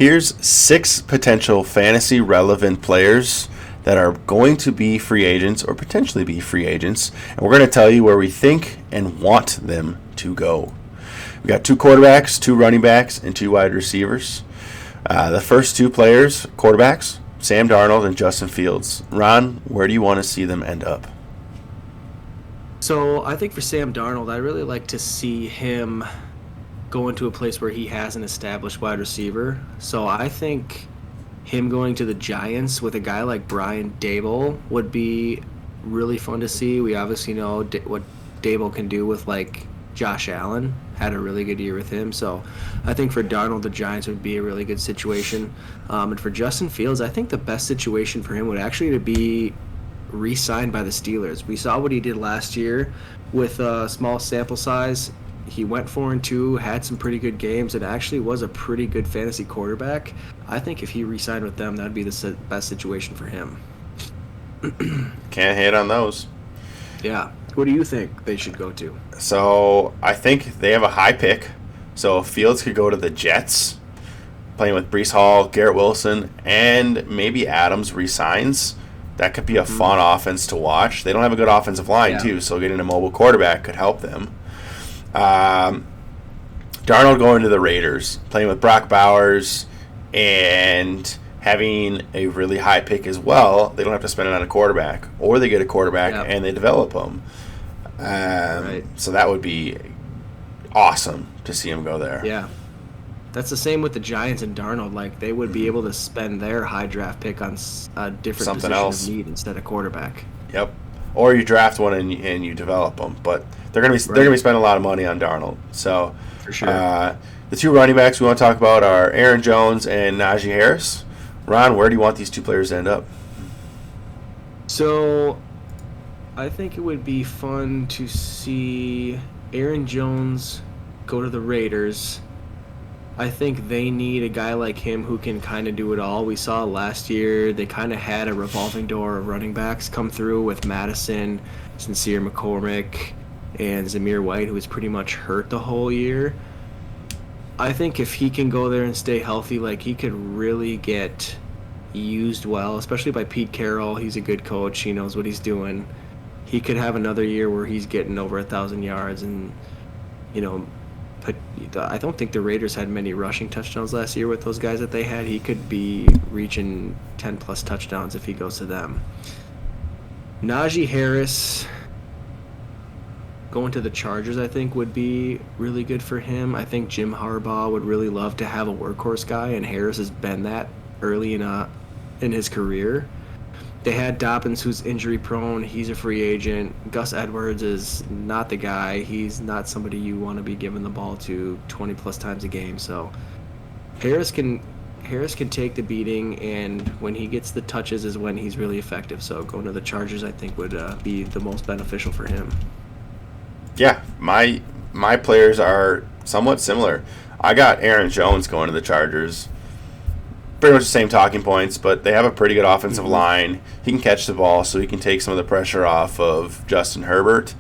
Here's 6 potential fantasy relevant players that are going to be free agents or potentially be free agents, and we're going to tell you where we think and want them to go. We got 2 quarterbacks, 2 running backs, and 2 wide receivers. The first 2 players, quarterbacks, Sam Darnold and Justin Fields. Ron, where do you want to see them end up? So I think for Sam Darnold, I'd really like to see him go into a place where he has an established wide receiver. So I think him going to the Giants with a guy like Brian Daboll would be really fun to see. We obviously know what Daboll can do with like Josh Allen. Had a really good year with him. So I think for Darnold, the Giants would be a really good situation. And for Justin Fields, I think the best situation for him would actually be re-signed by the Steelers. We saw what he did last year with a small sample size. He went 4-2, had some pretty good games, and actually was a pretty good fantasy quarterback. I think if he re-signed with them, that'd be the best situation for him. Can't hate on those. Yeah. Who do you think they should go to? So I think they have a high pick. So Fields could go to the Jets, playing with Breece Hall, Garrett Wilson, and maybe Adams resigns. That could be a fun offense to watch. They don't have a good offensive line, too, so getting a mobile quarterback could help them. Darnold going to the Raiders, playing with Brock Bowers, and having a really high pick as well. They don't have to spend it on a quarterback, or they get a quarterback and they develop them. So that would be awesome to see him go there. Yeah. That's the same with the Giants and Darnold. Like, they would be able to spend their high draft pick on a different Something position else. of need instead of quarterback. Yep. Or you draft one and you develop them, but they're gonna be spending a lot of money on Darnold. So For sure. The 2 running backs we want to talk about are Aaron Jones and Najee Harris. Ron, where do you want these 2 players to end up? So, I think it would be fun to see Aaron Jones go to the Raiders. I think they need a guy like him who can kind of do it all. We saw last year they kind of had a revolving door of running backs come through with Madison, Sincere McCormick, and Zamir White, who was pretty much hurt the whole year. I think if he can go there and stay healthy, like, he could really get used well, especially by Pete Carroll. He's a good coach. He knows what he's doing. He could have another year where he's getting over 1,000 yards and, I don't think the Raiders had many rushing touchdowns last year with those guys that they had. He could be reaching 10-plus touchdowns if he goes to them. Najee Harris going to the Chargers, I think, would be really good for him. I think Jim Harbaugh would really love to have a workhorse guy, and Harris has been that early in his career. They had Dobbins, who's injury-prone. He's a free agent. Gus Edwards is not the guy. He's not somebody you want to be giving the ball to 20-plus times a game. So Harris can take the beating, and when he gets the touches is when he's really effective. So going to the Chargers, I think, would be the most beneficial for him. Yeah, my players are somewhat similar. I got Aaron Jones going to the Chargers. Pretty much the same talking points, but they have a pretty good offensive line. He can catch the ball, so he can take some of the pressure off of Justin Herbert.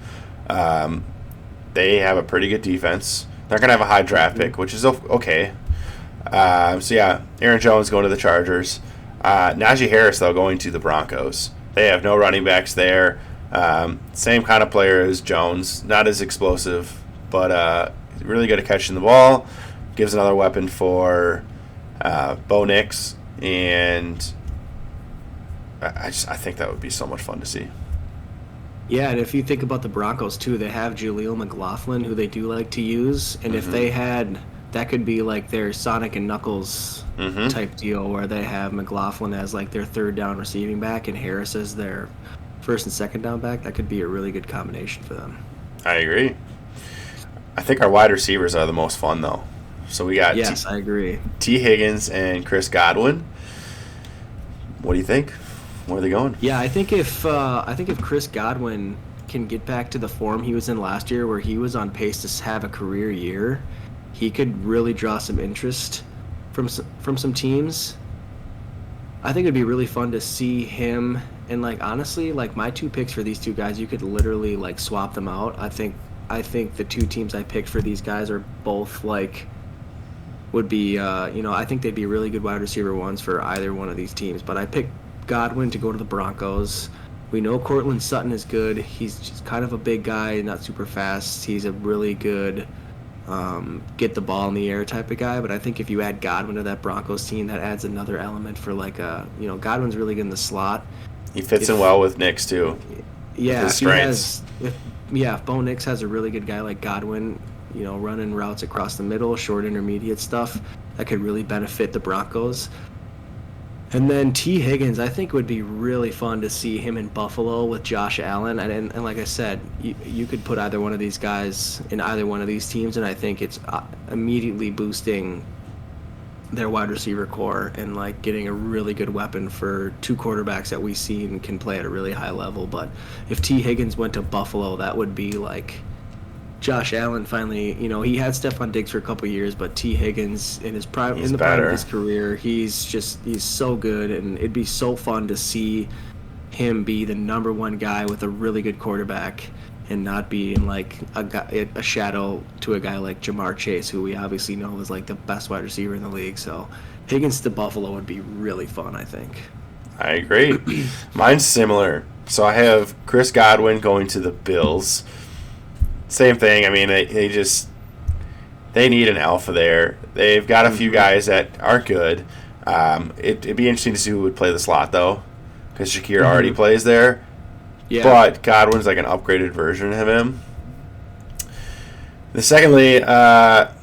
They have a pretty good defense. They're going to have a high draft pick, which is okay. Aaron Jones going to the Chargers. Najee Harris, though, going to the Broncos. They have no running backs there. Same kind of player as Jones. Not as explosive, but really good at catching the ball. Gives another weapon for Bo Nix, and I think that would be so much fun to see. Yeah, and if you think about the Broncos, too, they have Jaleel McLaughlin, who they do like to use, and if they had, that could be like their Sonic and Knuckles type deal, where they have McLaughlin as like their 3rd down receiving back and Harris as their 1st and 2nd down back. That could be a really good combination for them. I agree. I think our wide receivers are the most fun, though. So we got I agree. T. Higgins and Chris Godwin. What do you think? Where are they going? Yeah, I think if Chris Godwin can get back to the form he was in last year, where he was on pace to have a career year, he could really draw some interest from some teams. I think it'd be really fun to see him. And like, honestly, like, my 2 picks for these 2 guys, you could literally like swap them out. I think the 2 teams I picked for these guys are both like would be, I think they'd be really good wide receiver ones for either one of these teams. But I picked Godwin to go to the Broncos. We know Cortland Sutton is good. He's just kind of a big guy, not super fast. He's a really good get the ball in the air type of guy. But I think if you add Godwin to that Broncos team, that adds another element for Godwin's really good in the slot. He fits in well with Nix too. Yeah, his strengths. If Bo Nix has a really good guy like Godwin, running routes across the middle, short intermediate stuff, that could really benefit the Broncos. And then T. Higgins, I think would be really fun to see him in Buffalo with Josh Allen. And like I said, you could put either one of these guys in either one of these teams, and I think it's immediately boosting their wide receiver core and like getting a really good weapon for two quarterbacks that we see and can play at a really high level. But if T. Higgins went to Buffalo, that would be like Josh Allen finally, he had Stephon Diggs for a couple of years, but T. Higgins in the prime of his career, he's so good, and it'd be so fun to see him be the number one guy with a really good quarterback and not be in like a shadow to a guy like Jamar Chase, who we obviously know is like the best wide receiver in the league. So Higgins to Buffalo would be really fun, I think. I agree. Mine's similar. So I have Chris Godwin going to the Bills. Same thing. I mean, they need an alpha there. They've got a few guys that are good. It'd be interesting to see who would play the slot, though, because Shakir already plays there. Yeah. But Godwin's like an upgraded version of him. Secondly,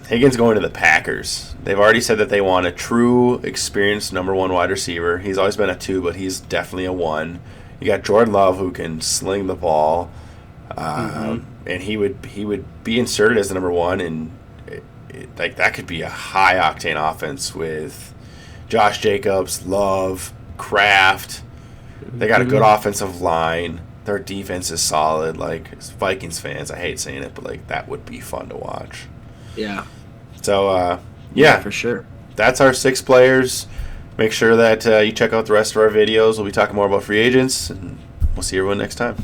Higgins going to the Packers. They've already said that they want a true, experienced number one wide receiver. He's always been a 2, but he's definitely a 1. You got Jordan Love, who can sling the ball. And he would be inserted as the number 1, and that could be a high octane offense with Josh Jacobs, Love, Kraft. They got a good offensive line. Their defense is solid. Like, as Vikings fans, I hate saying it, but like that would be fun to watch. Yeah. So yeah, for sure. That's our 6 players. Make sure that you check out the rest of our videos. We'll be talking more about free agents, and we'll see everyone next time.